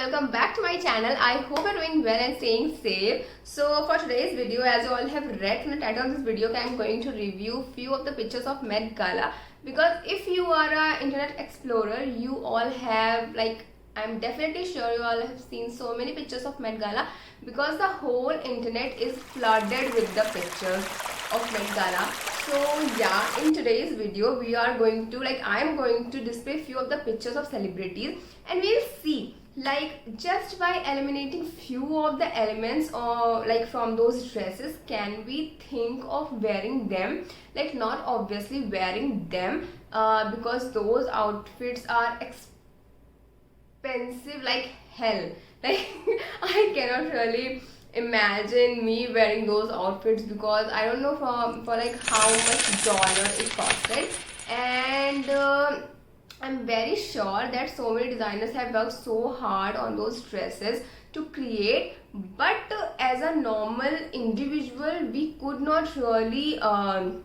welcome back to my channel. I hope you're doing well and staying safe. So for today's video, as you all have read from the title of this video, I'm going to review few of the pictures of Met Gala, because if you are an internet explorer, you all have, like, I'm definitely sure you all have seen so many pictures of Met Gala, because the whole internet is flooded with the pictures of Met Gala. So yeah, in today's video we are going to, I am going to display few of the pictures of celebrities, and we'll see, like, just by eliminating few of the elements or from those dresses, can we think of wearing them, like not obviously wearing them, because those outfits are expensive like hell. Like I cannot really imagine me wearing those outfits, because I don't know for like how much dollar it costed, and I'm very sure that so many designers have worked so hard on those dresses to create, but as a normal individual we could not really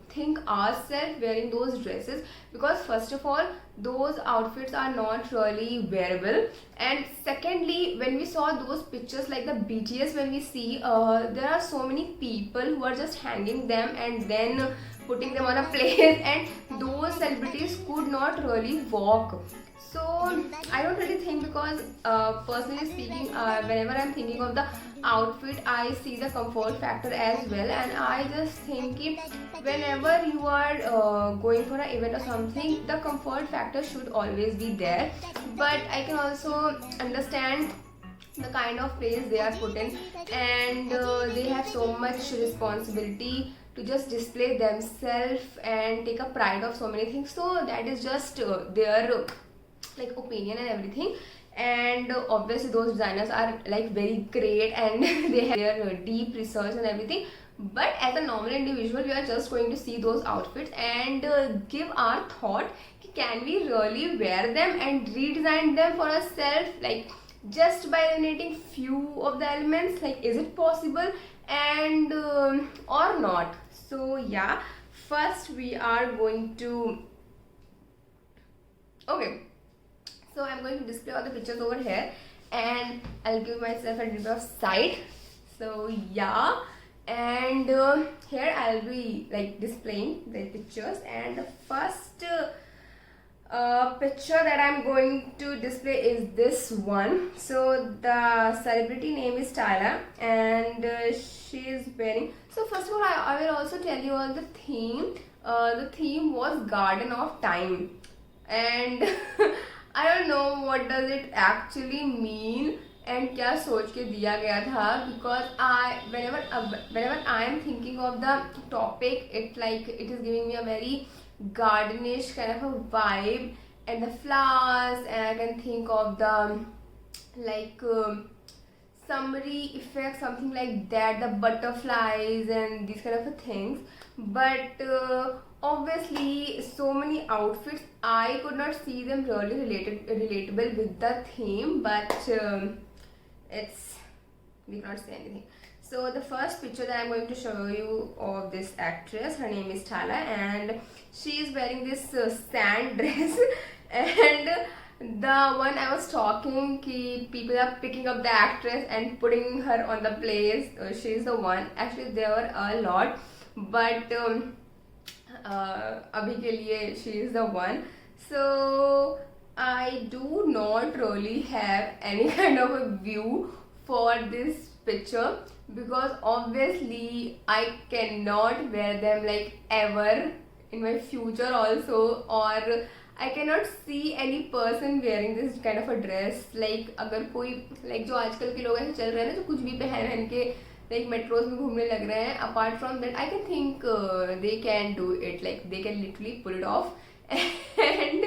think ourselves wearing those dresses, because first of all those outfits are not really wearable, and secondly when we saw those pictures like the BTS, when we see there are so many people who are just hanging them and then putting them on a place, and those celebrities could not really walk. So I don't really think, because personally speaking, whenever I'm thinking of the outfit, I see the comfort factor as well, and I just think if whenever you are going for an event or something, the comfort factor should always be there. But I can also understand the kind of place they are put in, and they have so much responsibility to just display themselves and take a pride of so many things. So that is just their like opinion and everything, and obviously those designers are like very great and they have their deep research and everything. But as a normal individual, we are just going to see those outfits and give our thought, can we really wear them and redesign them for ourselves, like just by eliminating few of the elements, like is it possible and or not. So yeah, first we are going to, okay, so I'm going to display all the pictures over here, and I'll give myself a little bit of sight. So yeah, and here I'll be like displaying the pictures, and the first picture that I'm going to display is this one. So the celebrity name is Tyla, and she is wearing, so first of all I will also tell you all the theme. The theme was Garden of Time, and I don't know what does it actually mean and क्या सोच के दिया गया था, because whenever I am thinking of the topic, it is giving me a very gardenish kind of a vibe, and the flowers, and I can think of the summery effect, something like that, the butterflies and these kind of things. But obviously so many outfits, I could not see them really relatable with the theme, but we cannot say anything. So the first picture that I'm going to show you of this actress, her name is Thala, and she is wearing this sand dress and the one I was talking, people are picking up the actress and putting her on the place, she is the one. Actually there were a lot, but abhi ke liye she is the one. So I do not really have any kind of a view for this picture, because obviously I cannot wear them like ever in my future also, or I cannot see any person wearing this kind of a dress. Like अगर कोई like जो आजकल के लोग ऐसे चल रहे हैं ना, जो कुछ भी पहन के like मेट्रोज में घूमने लग रहे हैं, apart from that I can think they can do it, like they can literally pull it off and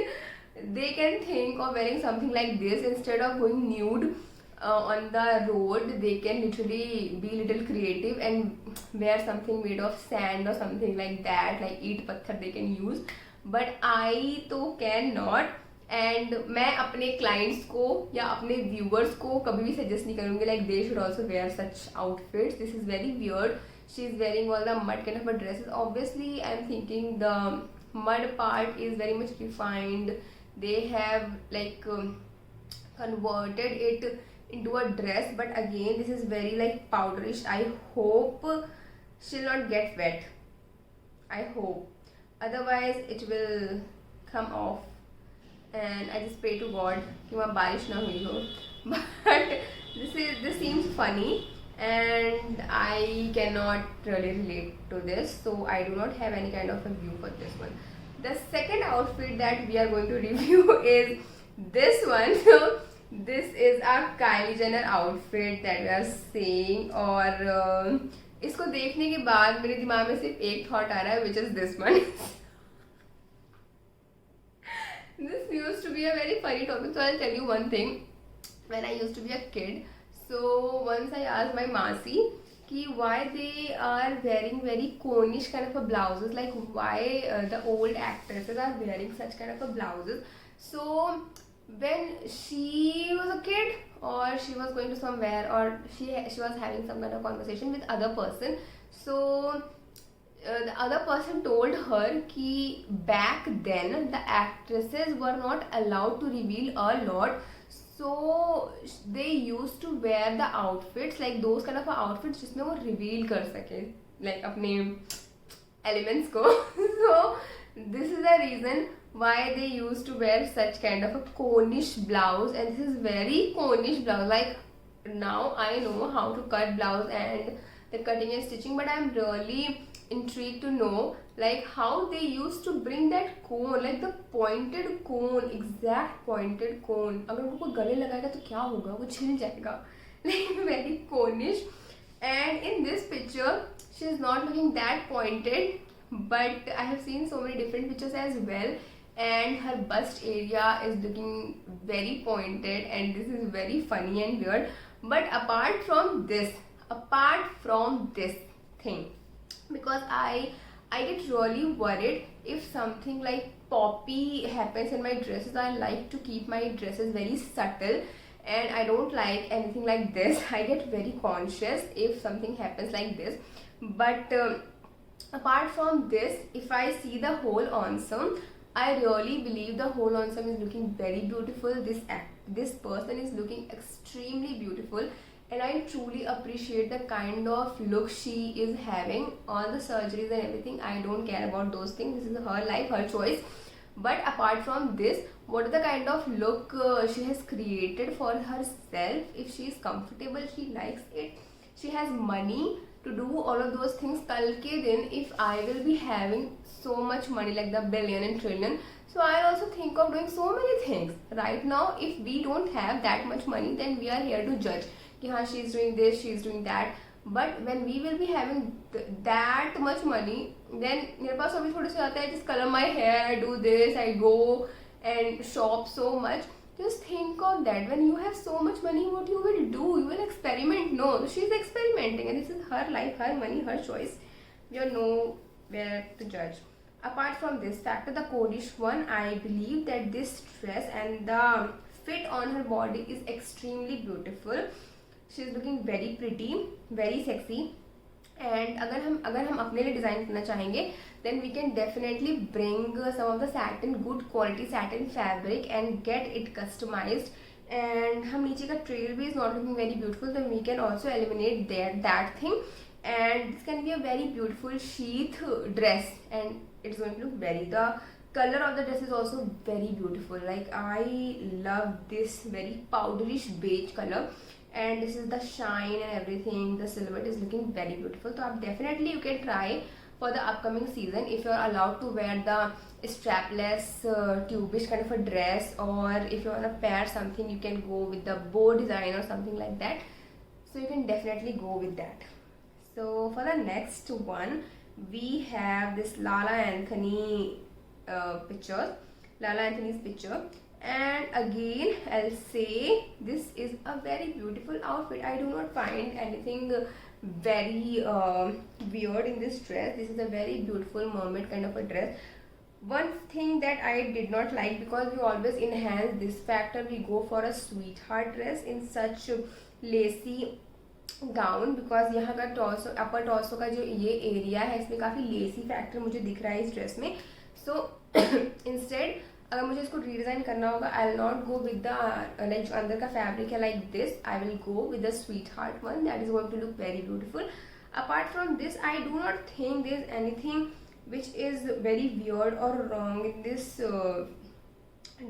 they can think of wearing something like this instead of going nude on the road. They can literally be little creative and wear something made of sand or something like that, like eat patthar they can use. But I तो can not, and मैं अपने clients को या अपने viewers को कभी भी suggest नहीं करूँगी like they should also wear such outfits. This is very weird. She is wearing all the mud kind of dresses. Obviously I am thinking the mud part is very much refined. They have like converted it into a dress, but again this is very like powderish. I hope she'll not get wet. I hope. Otherwise it will come off. And I just pray to God कि वहाँ बारिश ना हुई हो. But this seems funny and I cannot really relate to this, so I do not have any kind of a view for this one. The second outfit that we are going to review is this one. So this is our Kylie Jenner outfit that we are seeing, और इसको देखने के बाद मेरे दिमाग में सिर्फ एक थॉट आ रहा है, which is this one. This used to be a very funny topic, so I'll tell you one thing. When I used to be a kid, so once I asked my Masi ki why they are wearing very conish kind of a blouses, like why the old actresses are wearing such kind of a blouses. So when she was a kid, or she was going to somewhere, or she was having some kind of conversation with other person, so the other person told her कि back then the actresses were not allowed to reveal a lot, so they used to wear the outfits like those kind of outfits जिसमें वो reveal कर सके like अपने elements को. So this is the reason why they used to wear such kind of a conish blouse, and this is very conish blouse. Like now I know how to cut blouse and the cutting and stitching, but I'm really intrigued to know like how they used to bring that cone, like the pointed cone, exact pointed cone. अगर उनको गले लगाएगा तो क्या होगा, वो छिल जाएगा. Like very conish. And in this picture she is not looking that pointed, but I have seen so many different pictures as well, and her bust area is looking very pointed, and this is very funny and weird. But apart from this thing, because I get really worried if something like poppy happens in my dresses. I like to keep my dresses very subtle, and I don't like anything like this. I get very conscious if something happens like this. But apart from this, if I see the whole ensemble, I really believe the whole ensemble is looking very beautiful. This person is looking extremely beautiful, and I truly appreciate the kind of look she is having. All the surgeries and everything, I don't care about those things. This is her life, her choice. But apart from this, what is the kind of look she has created for herself? If she is comfortable, she likes it, she has money to do all of those things. Kal ke din, if I will be having so much money like the billion and trillion, so I also think of doing so many things. Right now, if we don't have that much money, then we are here to judge कि हाँ she is doing this, she is doing that. But when we will be having that much money, then मेरे पास अभी थोड़े से आता है just color my hair, do this, I go and shop so much. Just think of that. When you have so much money, what you will do? You will experiment. No, she is experimenting, and this is her life, her money, her choice. We are nowhere to judge. Apart from this factor, the conish one, I believe that this dress and the fit on her body is extremely beautiful. She is looking very pretty, very sexy. And अगर हम अपने लिए design करना चाहेंगे, then we can definitely bring some of the satin, good quality satin fabric and get it customized. And हम नीचे का trail भी is not looking very beautiful, then we can also eliminate that thing. And this can be a very beautiful sheath dress, and it's going to look very. The color of the dress is also very beautiful. Like I love this very powderish beige color. And this is the shine and everything. The silhouette is looking very beautiful. So definitely you can try for the upcoming season if you are allowed to wear the strapless tube-ish kind of a dress, or if you want to pair something, you can go with the bow design or something like that. So you can definitely go with that. So for the next one, we have this Lala Anthony's picture. And again, I'll say this is a very beautiful outfit. I do not find anything very weird in this dress. This is a very beautiful mermaid kind of a dress. One thing that I did not like, because we always enhance this factor, we go for a sweetheart dress in such lacy gown, because यहाँ का torso, अपर torso का जो ये area है, इसमें काफ़ी Lesi factor मुझे दिख रहा है इस ड्रेस में. So instead अगर मुझे इसको रीडिज़ाइन करना होगा, I will not go with the like जो अंदर का फैब्रिक है like this, I will go with the sweetheart one, that is going to look very beautiful. Apart from this, I do not think there is anything which is very weird or wrong in this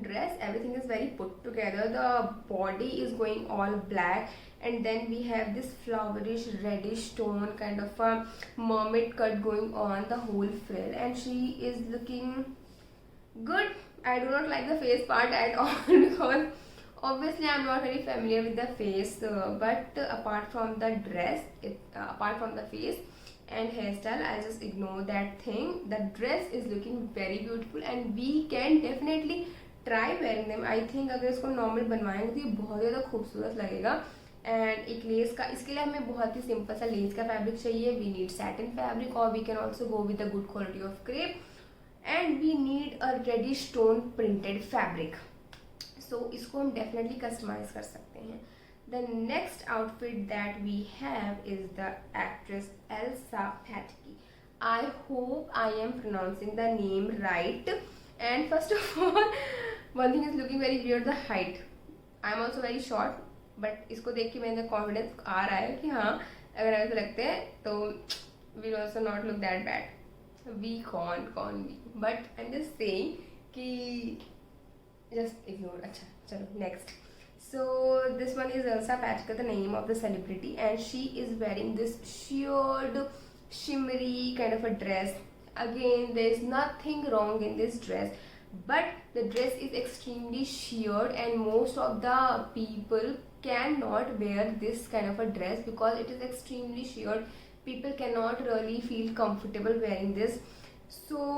dress. Everything is very put together. The body is going all black, and then we have this flowerish reddish tone kind of a mermaid cut going on the whole frill, and she is looking good. I do not like the face part at all because obviously I'm not very familiar with the face, but apart from the dress, apart from the face and hairstyle, I just ignore that thing. The dress is looking very beautiful and we can definitely try wearing them. I think अगर इसको normal बनवाएंगे तो ये बहुत ज़्यादा खूबसूरत लगेगा. And एक लेस का, इसके लिए हमें बहुत ही सिंपल सा लेस का फैब्रिक चाहिए. वी नीड सैटिन फैब्रिक और we can also go with a good quality of crepe, and we need a reddish tone printed fabric. So इसको हम डेफिनेटली कस्टमाइज कर सकते हैं. The next outfit that we have is the actress Elsa Pataky. I hope I am pronouncing the name right. And first of all, one thing is looking very weird, the height. I am also very short, but इसको देख के मेरे confidence आ रहा है कि हाँ, अगर ऐसे लगते हैं तो we'll also not look that bad. We con we, but I am just saying कि just ignore. अच्छा चलो next. So this one is Elsa Pachka, the name of the celebrity, and she is wearing this sheared shimmery kind of a dress. Again, there is nothing wrong in this dress, but the dress is extremely sheared and most of the people cannot wear this kind of a dress because it is extremely sheared. People cannot really feel comfortable wearing this. So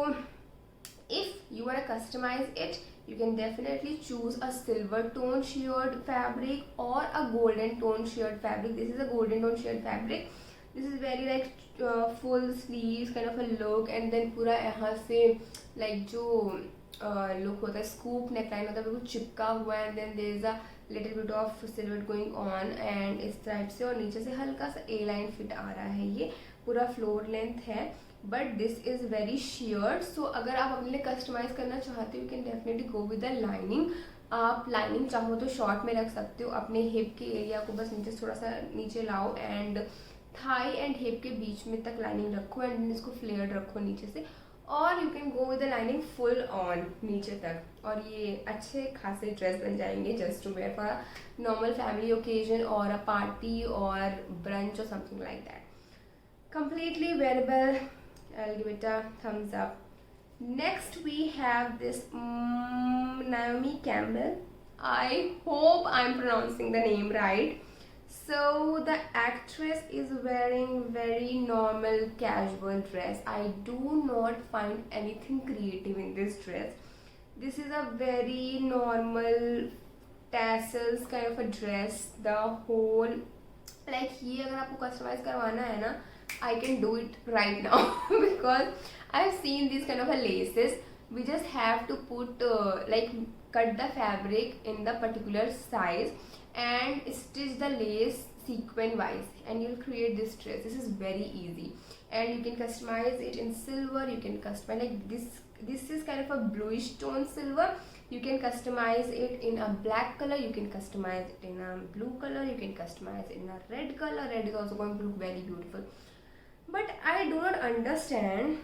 if you want to customize it, you can definitely choose a silver tone sheared fabric or a golden tone sheared fabric. This is a golden tone sheared fabric. This is very like full sleeves kind of a look, and then पूरा यहाँ से like जो look होता है, scoop neckline होता है, बिल्कुल चिपका हुआ है, and then there is a little bit of silhouette going on, and इस टाइप से, और नीचे से हल्का सा A line fit आ रहा है. ये पूरा फ्लोर लेंथ है, but this is very sheared. सो अगर आप अपने लिए कस्टमाइज करना चाहते हो, you can definitely go with the lining. आप लाइनिंग चाहो तो शॉर्ट में रख सकते हो. अपने हिप के एरिया को बस नीचे थोड़ा सा नीचे लाओ, एंड थाई एंड हिप के बीच में तक लाइनिंग रखो, एंड इसको फ्लेयर्ड रखो नीचे से, और you can go with the lining full on नीचे तक, और ये अच्छे खासे ड्रेस बन जाएंगे just to wear for a normal family occasion और अ पार्टी और ब्रंच और something like that. Completely wearable. I'll give it a thumbs up. Next we have this Naomi Campbell. I hope I'm pronouncing the name right. So the actress is wearing very normal casual dress. I do not find anything creative in this dress. This is a very normal tassels kind of a dress. The whole like ये अगर आपको customise करवाना है ना, I can do it right now because I've seen these kind of a laces. We just have to put like cut the fabric in the particular size and stitch the lace sequin wise, and you'll create this dress. This is very easy, and you can customize it in silver. You can customize like this is kind of a bluish tone silver. You can customize it in a black color, you can customize it in a blue color, you can customize it in a red color. Red is also going to look very beautiful. But I do not understand,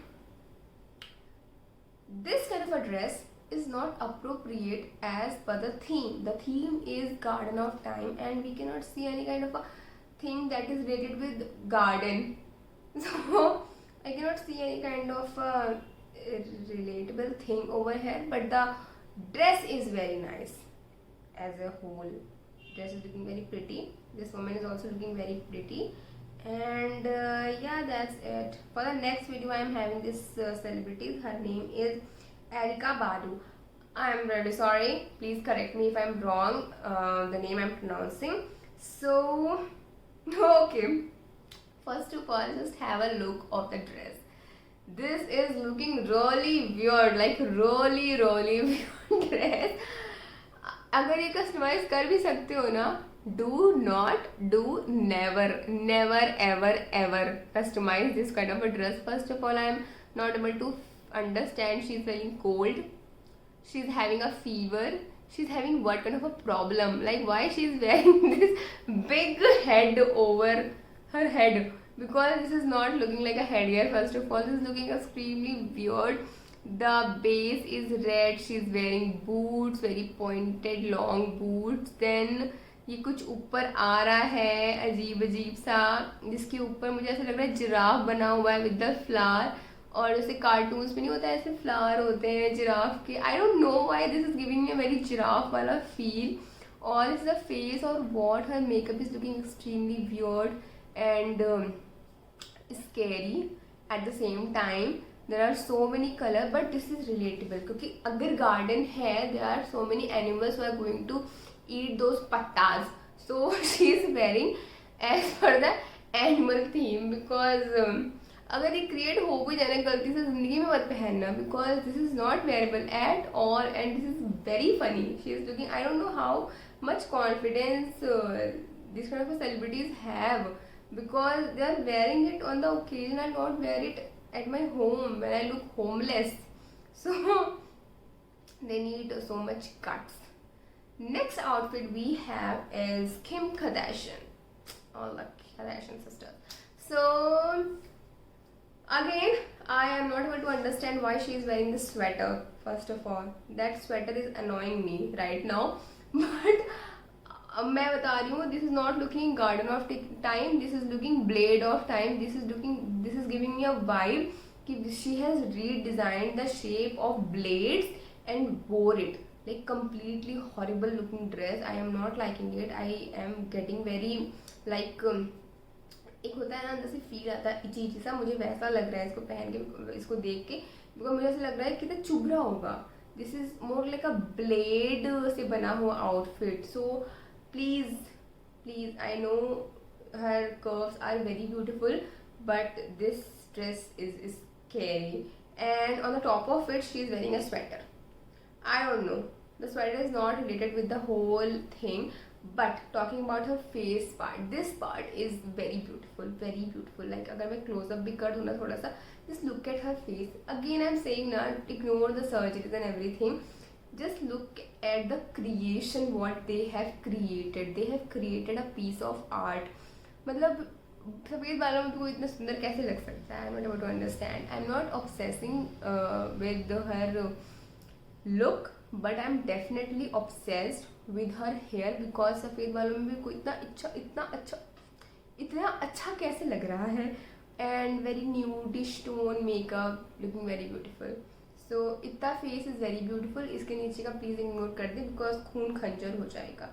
this kind of a dress is not appropriate as per the theme. The theme is Garden of Time, and we cannot see any kind of a thing that is related with garden. So I cannot see any kind of relatable thing over here, but the dress is very nice as a whole. Dress is looking very pretty. This woman is also looking very pretty. And yeah, that's it. For the next video I am having this celebrity. Her name is Erykah Badu. I am really sorry, please correct me if I am wrong the name I am pronouncing. So okay, first of all, just have a look of the dress. This is looking really weird, like really weird dress. अगर ये customise कर भी सकते हो ना, never ever customize this kind of a dress. First of all, I am not able to understand. She's feeling cold. she's having a fever, she's having what kind of a problem, like why she's wearing this big head over her head, because this is not looking like a headgear. First of all, this is looking extremely weird. The base is red, she's wearing boots, very pointed long boots. Then ये कुछ ऊपर आ रहा है अजीब अजीब सा, जिसके ऊपर मुझे ऐसा लग रहा है जिराफ बना हुआ है विद द फ्लावर, और जैसे कार्टून्स में नहीं होता है ऐसे फ्लावर होते हैं जिराफ के. I don't know why this is giving me a very giraffe वाला फील. और इज द फेस और what her makeup is looking extremely weird and scary at the same time. There are so many color, but this is relatable क्योंकि अगर garden है, there are so many animals who are going to eat those pattas. So she is wearing as per the animal theme, because अगर ये create हो भी जाए ना, गलती से जिंदगी में मत पहनना, because this is not wearable at all and this is very funny. She is looking, I don't know how much confidence this kind of celebrities have, because they are wearing it on the occasion. I'll not wear it at my home when I look homeless. So they need so much guts. Next outfit we have is Kim Kardashian, all the Kardashian sisters. So again, I am not able to understand why she is wearing this sweater. First of all, that sweater is annoying me right now. But अब मैं बता रही हूँ, this is not looking garden of time, this is looking blade of time. This is giving me a vibe कि she has redesigned the shape of blades and wore it like completely horrible looking dress. I am not liking it. I am getting very like, एक होता है ना अंदर से feel आता है इची इची सा, मुझे वैसा लग रहा है इसको पहन के, इसको देख के, बिकॉज मुझे ऐसा लग रहा है कितना चुभ रहा होगा. This is more like a blade से बना हुआ outfit. So please, I know her curves are very beautiful, but this dress is scary. And on the top of it, she is wearing a sweater. I don't know, the sweater is not related with the whole thing, but talking about her face part, this part is very beautiful, very beautiful. Like अगर मैं close up भी कर दूँ ना थोड़ा सा, just look at her face. Again I'm saying ना, ignore the surgeries and everything. Just look at the creation what they have created. They have created a piece of art. मतलब सफ़ेद बालों में तो इतना सुंदर कैसे लग सकता है? I am not able to understand. I am not obsessing with her look, but I am definitely obsessed with her hair, because सफ़ेद बालों में भी कोई इतना अच्छा कैसे लग रहा है. And very nudish tone makeup, looking very beautiful. तो इतना फेस इज़ वेरी ब्यूटीफुल. इसके नीचे का प्लीज़ इग्नोर कर दे, बिकॉज खून खंजर हो जाएगा.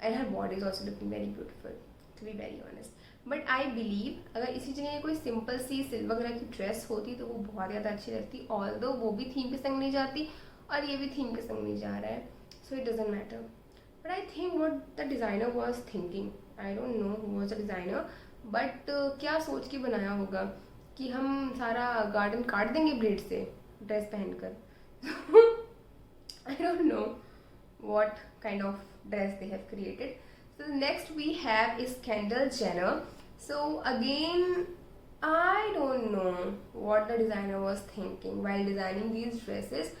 And her body is also looking very beautiful, to be very honest. But I believe अगर इसी जगह कोई सिंपल सी सिल्वर कलर की ड्रेस होती तो वो बहुत ज़्यादा अच्छी लगती. ऑल्दो वो भी थीम के संग नहीं जाती और ये भी थीम के संग नहीं जा रहा है, so it doesn't matter. But I think what the designer was thinking, I don't know who was the designer, but क्या सोच के बनाया होगा कि हम सारा गार्डन काट देंगे ब्लेड से ड्रेस पहनकर. I don't know what kind of dress they have created. So the next we have is Kendall Jenner. So again, I don't know what the designer was thinking while designing these dresses,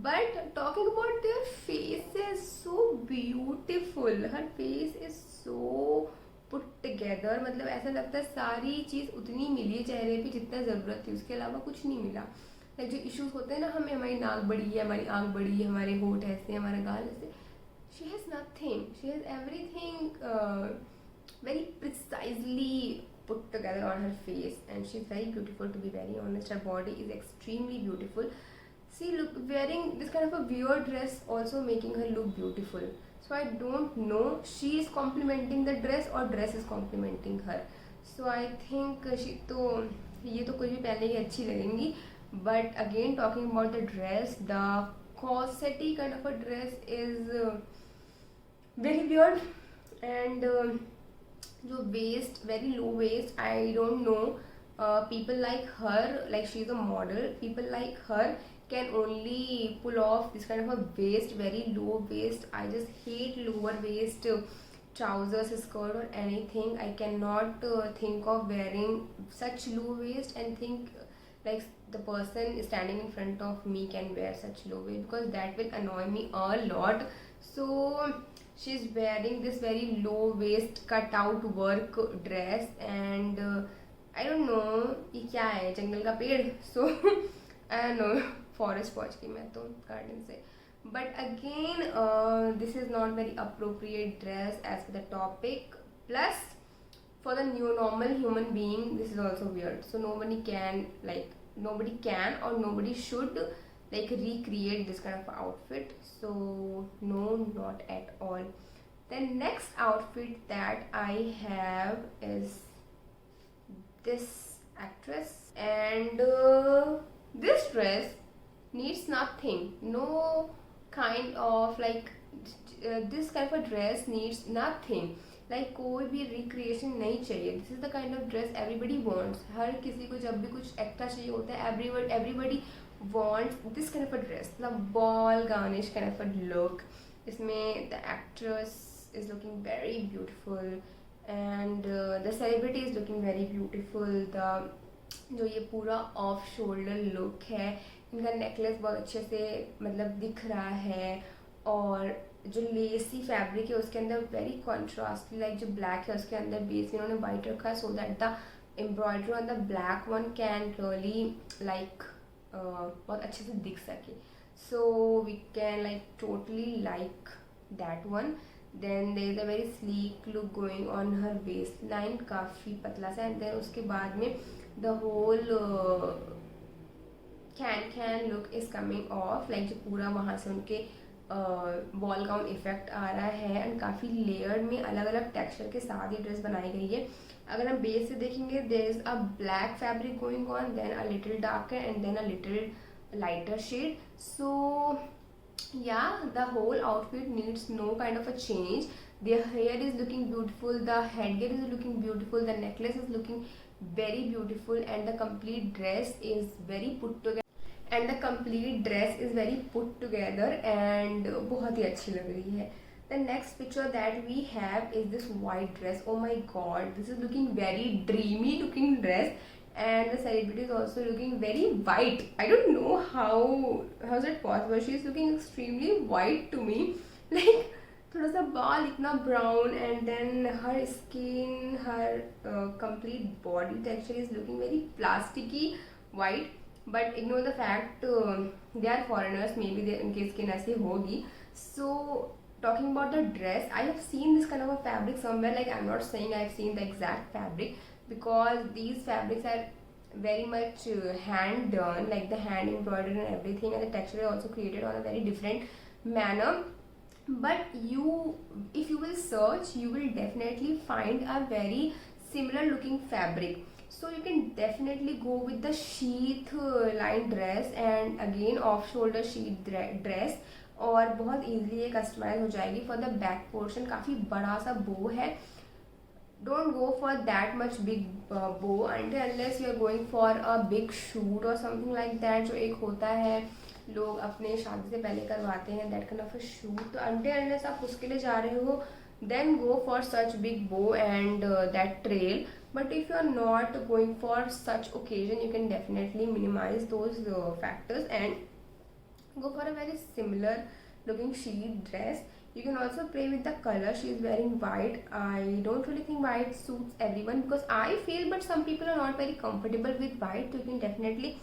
but talking about their faces, so beautiful. Her face is so put together. मतलब ऐसा लगता है सारी चीज़ उतनी मिली है चेहरे पे जितना ज़रूरत थी, उसके अलावा कुछ नहीं मिला. लाइक जो इश्यूज होते हैं ना, हमें हमारी नाक बड़ी है, हमारी आँख बड़ी है, हमारे होठ ऐसे, हमारा गाल ऐसे, she has nothing. She has everything very precisely put together on her face, and she's very beautiful, to be very honest. Her body is extremely beautiful. See, look, wearing this kind of a weird dress also making her look beautiful. So I don't know, she is complimenting the dress or dress is complimenting her. So I think she तो ये तो कुछ भी पहनने की अच्छी लगेंगी. But again, talking about the dress, the corset-y kind of a dress is very weird. And जो waist, very low waist, I don't know. People like her, like she's a model, people like her can only pull off this kind of a waist, very low waist. I just hate lower waist trousers, skirt or anything. I cannot think of wearing such low waist and think like the person standing in front of me can wear such low waist, because that will annoy me a lot. So she's wearing this very low waist cut out work dress, and I don't know ये क्या है, जंगल का पेड़? So I don't know, forest पहुंच गई मैं तो garden से. But again, this is not very appropriate dress as per the topic. Plus, for the new normal human being, this is also weird. So nobody can or nobody should like recreate this kind of outfit. So no, not at all. The next outfit that I have is this actress, and this dress needs nothing, no kind of like this kind of a dress needs nothing, like कोई भी recreation नहीं चाहिए. This is the kind of dress everybody wants. हर किसी को जब भी कुछ एक्स्ट्रा चाहिए होता है, everybody wants this kind of a dress, मतलब ball garnish kind of a look. इसमें the actress is looking very beautiful, and the celebrity is looking very beautiful. The जो ये पूरा ऑफ शोल्डर लुक है, इनका नेकलेस बहुत अच्छे से मतलब दिख रहा है, और जो लेसी फैब्रिक है उसके अंदर वेरी कॉन्ट्रास्टली, लाइक जो ब्लैक है उसके अंदर बेस में इन्होंने वाइट रखा है, so that the embroidery on the black one can really like बहुत अच्छे से दिख सके. So we can like totally like that one. Then there is a very sleek look going on her waist line, काफ़ी पतला सा. And then उसके बाद में the whole can look is coming off, like जो पूरा वहाँ से उनके बॉल गाउन इफेक्ट आ रहा है. एंड काफ़ी लेयर में अलग अलग टेक्सचर के साथ ये ड्रेस बनाई गई है. अगर हम बेस से देखेंगे, there is a black fabric going on, then a little darker and then a little lighter shade. So yeah, the whole outfit needs no kind of a change. Their hair is looking beautiful, the headgear is looking beautiful, the necklace is looking very beautiful, and the complete dress is very put together. And बहुत ही अच्छी लग रही है. The next picture that we have is this white dress. Oh my god, this is looking very dreamy looking dress, and the celebrity is also looking very white. I don't know how is it possible. She is looking extremely white to me. Like थोड़ा सा बाल इतना brown, and then her skin, her complete body texture is looking very plasticky white. But ignore the fact they are foreigners, maybe उनकी skin ऐसी होगी. So talking about the dress, I have seen this kind of a fabric somewhere. Like I'm not saying I have seen the exact fabric, because these fabrics are very much hand done, like the hand embroidered and everything, and the texture is also created on a very different manner. But if you will search, you will definitely find a very similar looking fabric. So you can definitely go with the sheath line dress, and again off shoulder sheath dress, और बहुत easily ये customize हो जाएगी. For the back portion काफ़ी बड़ा सा bow है. Don't go for that much big bow unless you are going for a big shoot or something like that, जो एक होता है लोग अपने शादी से पहले करवाते हैं, that kind of a shoot. तो unless आप उसके लिए जा रहे हो, then go for such big bow and that trail. But if you are not going for such occasion, you can definitely minimize those factors and go for a very similar looking sheath dress. You can also play with the color. She is wearing white. I don't really think white suits everyone, because I feel, but some people are not very comfortable with white, so you can definitely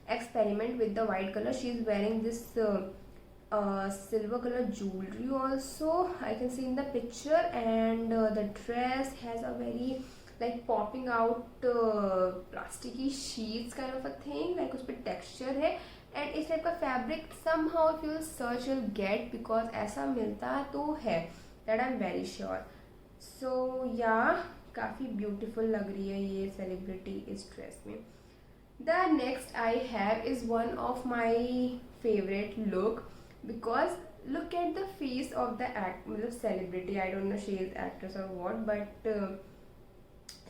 experiment with the white color. She is wearing this silver color jewelry also, I can see in the picture, and the dress has a very like popping out plasticky sheets kind of a thing, like उसपे texture है. And इस type का fabric somehow if you search you'll get, because ऐसा मिलता तो है, that I'm very sure. So yeah, काफ़ी beautiful लग रही है ये सेलिब्रिटी इस ड्रेस में. The next I have is one of my favorite look, because look at the face of the मतलब celebrity. I don't know she is actress or what, but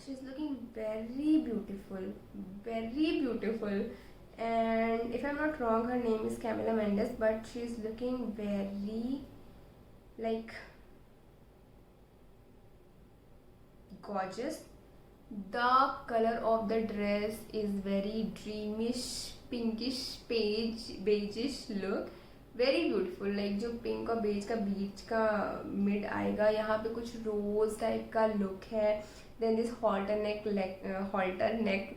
she's looking very beautiful, very beautiful. And if I'm not wrong, her name is Camila Mendes, but she's looking very like gorgeous. The color of the dress is very dreamish pinkish beigeish look, very beautiful. Like जो pink और beige का बीच का mid आएगा, यहाँ पे कुछ rose type का लुक है. Then this halter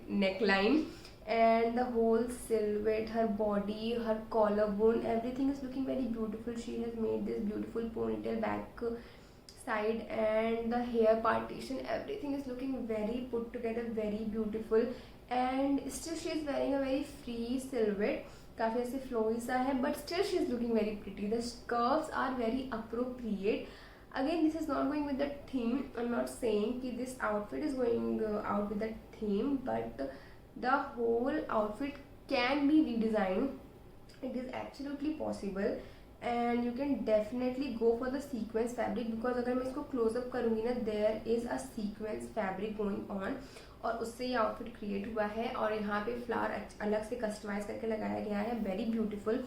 neck line, and the whole silhouette, her body, her collarbone, everything is looking very beautiful. She has made this beautiful ponytail back side, and the hair partition, everything is looking very put together, very beautiful. And still she is wearing a very free silhouette, काफ़ी ऐसे flowy सा है, but still she is looking very pretty. The curves are very appropriate. Again, this is not going with the theme. I'm not saying कि this outfit is going out with the theme, but the whole outfit can be redesigned. It is absolutely possible, and you can definitely go for the sequence fabric, because अगर मैं इसको close up करूँगी ना, there is a sequence fabric going on, और उससे ये outfit create हुआ है. और यहाँ पे फ्लावर अलग से कस्टमाइज करके लगाया गया है, very beautiful.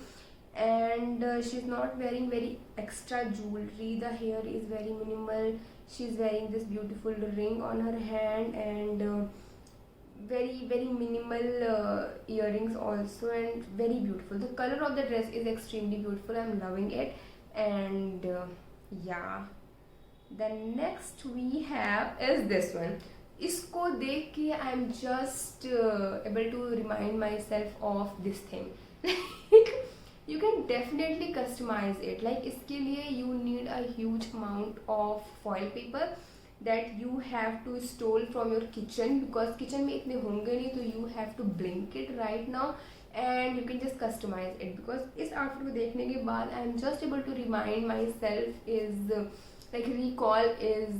and she is not wearing very extra jewelry. The hair is very minimal. She is wearing this beautiful ring on her hand, and very minimal earrings also, and very beautiful. The color of the dress is extremely beautiful. I'm loving it. And yeah, the next we have is this one. इसको देख के I am just able to remind myself of this thing. You can definitely customize it. Like इसके लिए you need a huge amount of foil paper that you have to stole from your kitchen, because kitchen में इतने होंगे नहीं, तो you have to blink it right now, and you can just customize it. Because इस outfit को देखने के बाद I am just able to remind myself is like recall is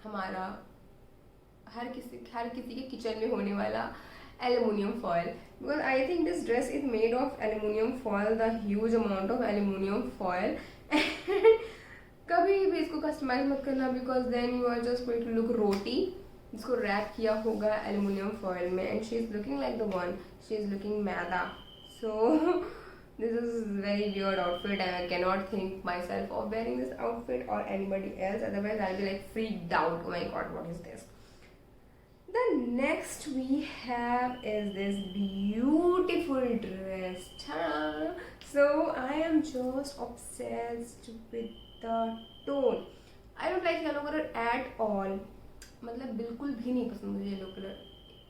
हमारा हर किसी के किचन में होने वाला aluminium foil. Because I think this dress is made of aluminium foil, the huge amount of aluminium foil. कभी भी इसको कस्टमाइज मत करना, because then you are just going to look roti. इसको रैप किया होगा aluminium foil में, and she is looking like the one. She is looking maida. So this is very weird outfit, and I cannot think myself of wearing this outfit or anybody else. Otherwise, I'll be like freaked out. Oh my god, what is this? The next we have is this beautiful dress. Ta-da! So I am just obsessed with the tone. I don't like yellow color at all. मतलब बिल्कुल भी नहीं पसंद मुझे yellow colour,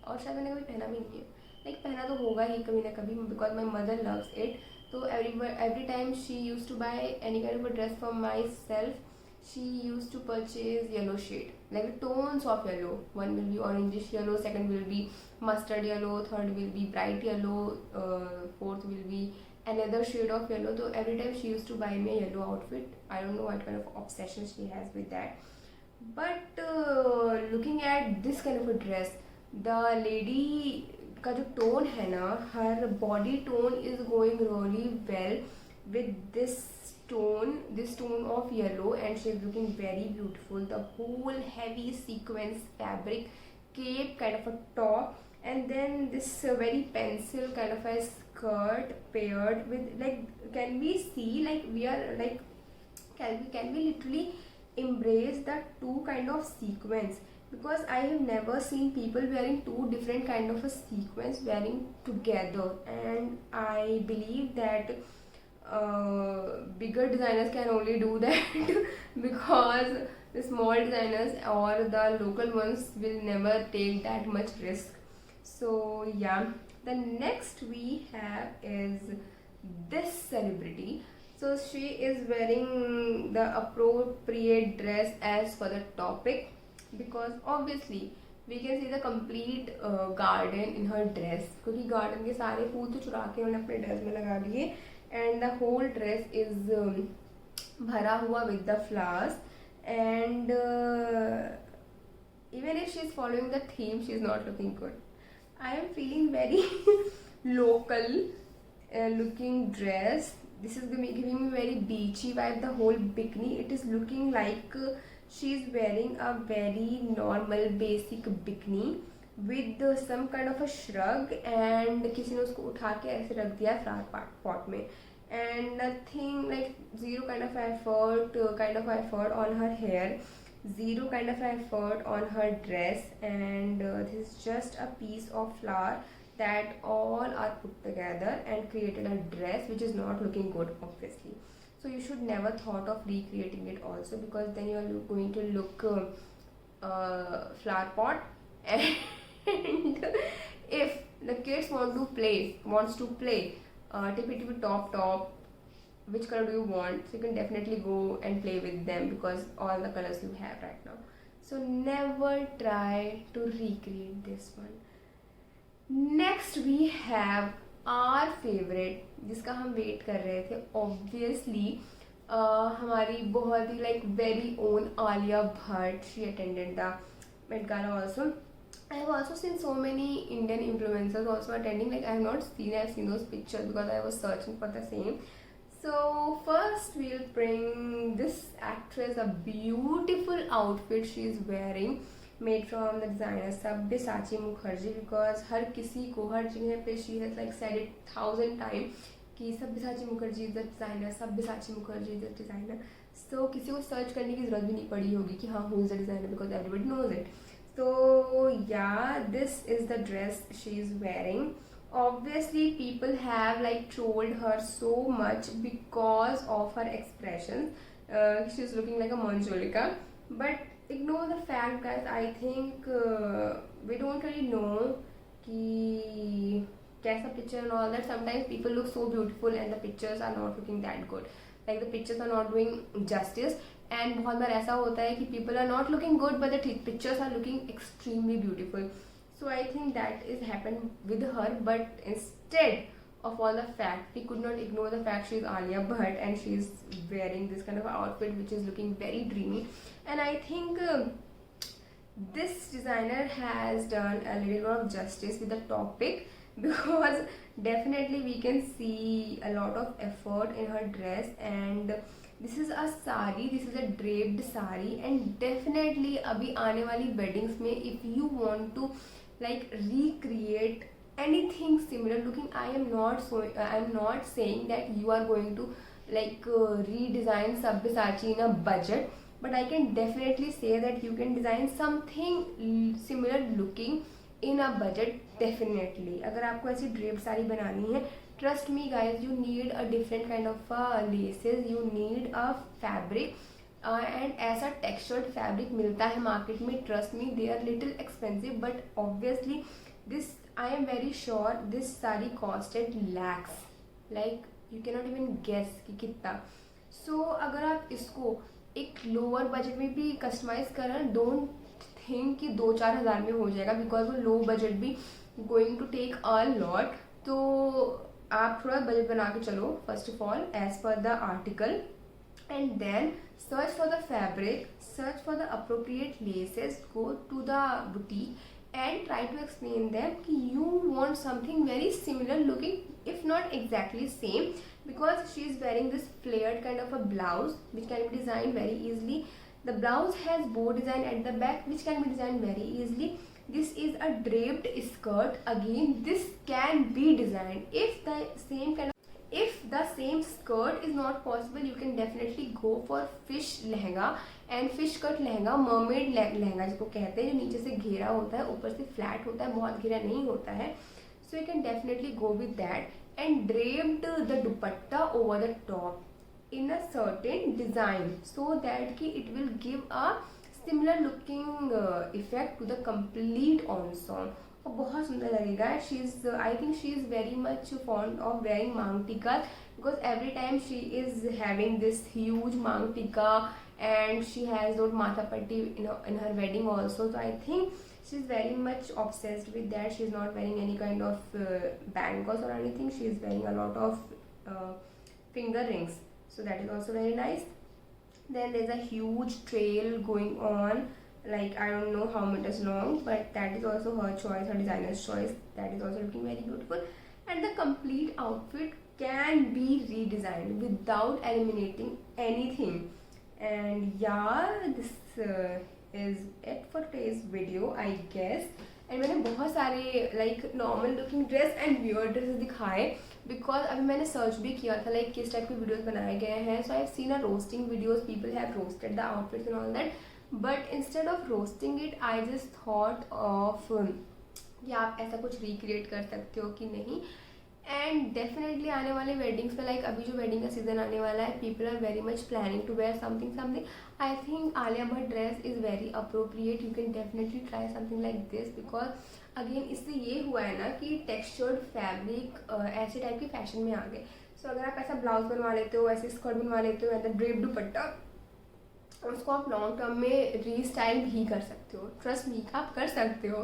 और शायद मैंने कभी पहना भी नहीं है. लाइक पहना तो होगा ही कभी ना कभी, because my mother loves it. So every time she used to buy any kind of a dress for myself, she used to purchase yellow shade, like tones of yellow. One will be orangish yellow, second will be mustard yellow, third will be bright yellow, fourth will be another shade of yellow. So every time she used to buy me a yellow outfit. I don't know what kind of obsession she has with that. But looking at this kind of a dress, the lady का जो tone है ना, हर body tone is going really well with this tone of yellow, and she is looking very beautiful. The whole heavy sequence fabric cape kind of a top, and then this very pencil kind of a skirt paired with, like, can we see, like, we are like, can we literally embrace the two kind of sequence? Because I have never seen people wearing two different kind of a sequence wearing together, and I believe that bigger designers can only do that because the small designers or the local ones will never take that much risk. So yeah, the next we have is this celebrity. So she is wearing the appropriate dress as for the topic, because obviously we can see the complete garden in her dress, क्योंकि garden के सारे फूल तो चुरा के उन्होंने अपने dress में लगा दिए, and the whole dress is भरा हुआ with the flowers. And even if she is following the theme, she is not looking good. I am feeling very local looking dress. This is giving me very beachy vibe. The whole bikini, it is looking like she is wearing a very normal basic bikini with some kind of a shrug, and किसी ने उसको उठा के ऐसे रख दिया flower pot में, and nothing, like zero kind of effort on her hair, zero kind of effort on her dress, and this is just a piece of flower that all are put together and created a dress which is not looking good, obviously. So you should never thought of recreating it also, because then you are going to look flower pot. And if the kids wants to play tippy tippy top, which color do you want, so you can definitely go and play with them, because all the colors you have right now. So never try to recreate this one. Next we have our favourite, जिसका हम wait कर रहे थे obviously, हमारी बहुत ही like very own Alia Bhatt. She attended the Met Gala also. I have also seen so many Indian influencers also attending. Like I have seen those pictures because I was searching for the same. So first we'll bring this actress a beautiful outfit she is wearing, made from the designer Sabyasachi Mukherjee, because हर किसी को हर जगह पे she has like said it 1000 times कि Sabyasachi Mukherjee is the designer, Sabyasachi Mukherjee is the designer. So किसी को search करने की जरूरत भी नहीं पड़ी होगी कि हाँ who is the designer, because everybody knows it. So yeah, this is the dress she is wearing. Obviously people have like trolled her so much because of her expressions. She's looking like a Manjolika, but ignore the fact, guys. I think we don't really know कि कैसा picture and all that. Sometimes people look so beautiful and the pictures are not looking that good. Like the pictures are not doing justice. And बहुत बार ऐसा होता है कि people are not looking good but the pictures are looking extremely beautiful. So I think that is happened with her, but instead of all the fact, we could not ignore the fact she is Alia Bhatt and she is wearing this kind of outfit which is looking very dreamy. And I think this designer has done a little bit of justice with the topic, because definitely we can see a lot of effort in her dress. And this is a sari, this is a draped sari, and definitely abhi aane wali weddings mein if you want to like recreate anything similar looking, I am not saying that you are going to like redesign Sabyasachi in a budget, but I can definitely say that you can design something similar looking in a budget. Definitely अगर आपको ऐसी drape sari बनानी है, trust me guys, you need a different kind of laces, you need a fabric, and ऐसा textured fabric मिलता है market में. Trust me, they are little expensive, but obviously this I am very sure this sari costed lakhs, like you cannot even guess कि कितना. So अगर आप इसको एक लोअर बजट में भी कस्टमाइज करें, डोंट थिंक कि 2-4 हज़ार में हो जाएगा, बिकॉज वो लो बजट भी going to take a lot. तो आप थोड़ा बजट बना के चलो first of all as per the article, and then search for the fabric, search for the appropriate laces, go to the boutique and try to explain them कि you want something very similar looking, if not exactly same, because she is wearing this flared kind of a blouse which can be designed very easily. The blouse has bow design at the back which can be designed very easily. This is a draped skirt. Again, this can be designed. If the same skirt is not possible, you can definitely go for fish lehenga and fish cut lehenga, mermaid lehenga जिसको कहते हैं, जो नीचे से घेरा होता है ऊपर से फ्लैट होता है, बहुत घेरा नहीं होता है. So you can definitely go with that, and draped the dupatta over the top in a certain design so that कि it will give a similar looking effect to the complete ensemble. और बहुत सुंदर लगेगा. I think she is very much fond of wearing मांग टीका, because every time she is having this huge मांग टीका and she has those matha patti in her wedding also. So I think she is very much obsessed with that. She is not wearing any kind of bangles or anything. She is wearing a lot of finger rings, so that is also very nice. Then there's a huge trail going on, like I don't know how much is long, but that is also her choice, her designer's choice. That is also looking very beautiful, and the complete outfit can be redesigned without eliminating anything. And yeah, this is it for today's video, I guess. And मैंने बहुत सारे like normal looking dress and weird dresses दिखाए, because अभी मैंने search भी किया था like किस टाइप के वीडियोस बनाए गए हैं. So I have seen a roasting videos, people have roasted the outfits and all that, but instead of roasting it I just thought of या आप ऐसा कुछ रिक्रिएट कर सकते हो कि नहीं। एंड डेफिनेटली आने वाले वेडिंग्स में, लाइक अभी जो वेडिंग का सीजन आने वाला है, people are very much planning to wear something something. I think Alia Bhatt dress is very appropriate, you can definitely try something like this, because again इससे ये हुआ है ना कि टेक्सचर्ड फैब्रिक ऐसे टाइप के फैशन में आ गए। सो अगर आप ऐसा ब्लाउज बनवा लेते हो, ऐसे स्कर्ट बनवा लेते हो, या ड्रेप दुपट्टा, उसको आप लॉन्ग टर्म में रीस्टाइल भी कर सकते हो, ट्रस्ट मी आप कर सकते हो।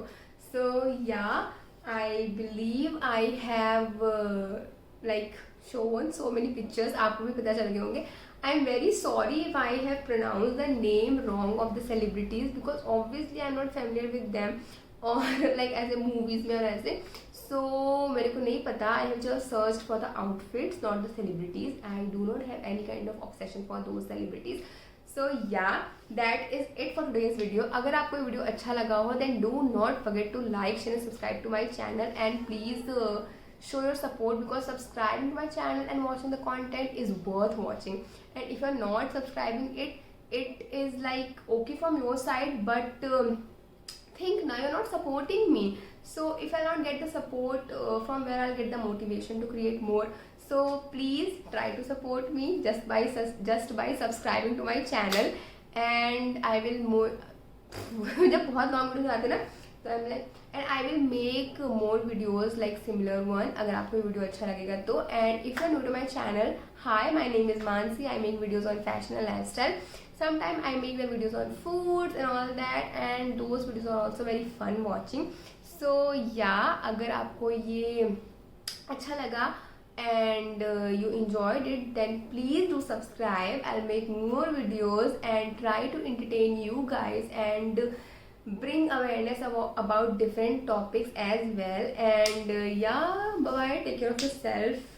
सो या I believe I have like shown so many pictures, आपको भी पता चल गए होंगे। I am very sorry if I have pronounced the name wrong of the celebrities, because obviously I am not familiar with them और like ऐसे movies में और ऐसे, so मेरे को नहीं पता। I have just searched for the outfits, not the celebrities. I do not have any kind of obsession for those celebrities. So yeah, that is it for today's video. अगर आपको ये वीडियो अच्छा लगा हो, then do not forget to like, share and subscribe to my channel, and please show your support, because subscribing to my channel and watching the content is worth watching. And if you're not subscribing, it is like okay from your side, but think now you're not supporting me. So if I'll not get the support, from where I'll get the motivation to create more? So please try to support me just by subscribing to my channel, and I will more जब बहुत long videos आते ना, तो I am like, and I will make more videos like similar one, अगर आपको video अच्छा लगेगा तो। And if you are new to my channel, hi, my name is Mansi, I make videos on fashion and lifestyle. Sometimes I make the videos on foods and all that, and those videos are also very fun watching. So yeah, अगर आपको ये अच्छा लगा and you enjoyed it, then please do subscribe. I'll make more videos and try to entertain you guys and bring awareness about different topics as well. And yeah, bye bye, take care of yourself.